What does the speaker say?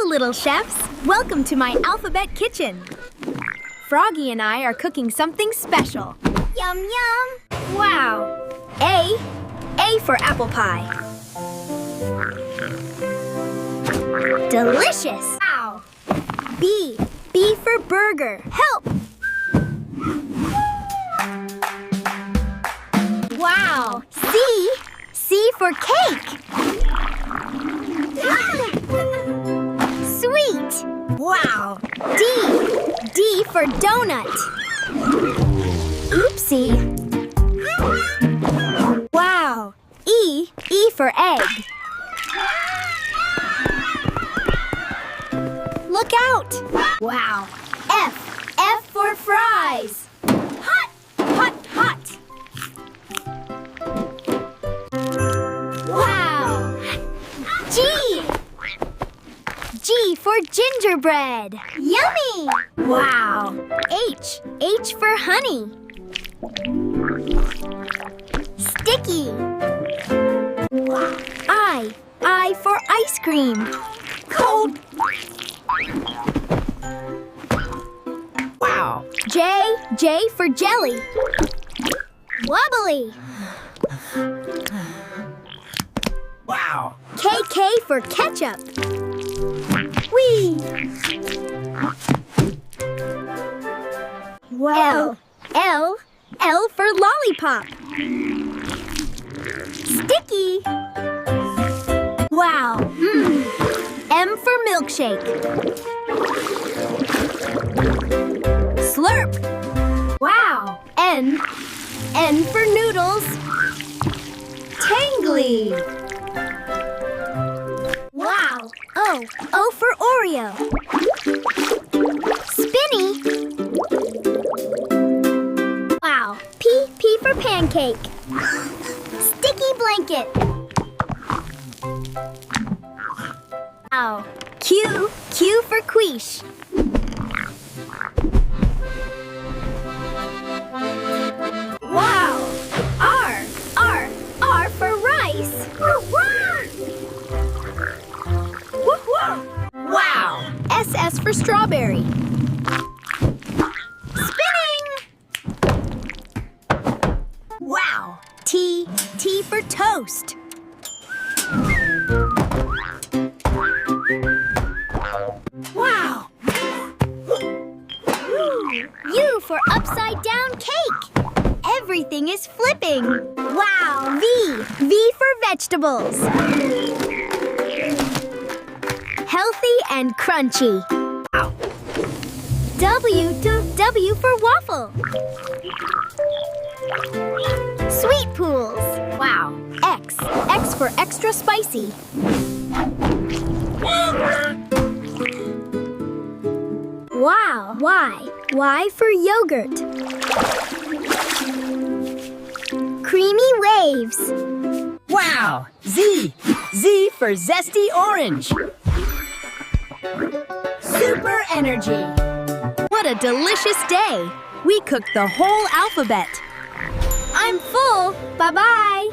little chefs. Welcome to my alphabet kitchen. Froggy and I are cooking something special. Yum, yum. Wow. A for apple pie. Delicious. Wow. B for burger. Help. Wow. C for cake. Sweet. Wow. D for donut. Oopsie. Wow. E for egg. Look out. Wow. F for fries. Hot, hot, hot. Wow. G for gingerbread. Yummy. Wow. H for honey. Sticky. I for ice cream. Cold. Wow. J for jelly. Wobbly. Wow. K for ketchup. Whee! Wow. L for lollipop. Sticky. Wow. M for milkshake. Slurp. Wow. N for noodles. Tangly. Wow. O for Oreo. Spinny. Wow. P for pancake. Sticky blanket. Wow. Q for quiche. Wow. R for rice. Wow. S for strawberry. Spinning. Wow. T for toast. Wow. U for upside down cake. Everything is flipping. Wow. V for vegetables. Healthy and crunchy. Wow. W for waffle. Sweet pools. Wow. X for extra spicy. Wow. Y for yogurt. Creamy waves. Wow! Z for zesty orange. Super energy. What a delicious day. We cooked the whole alphabet. I'm full. Bye-bye.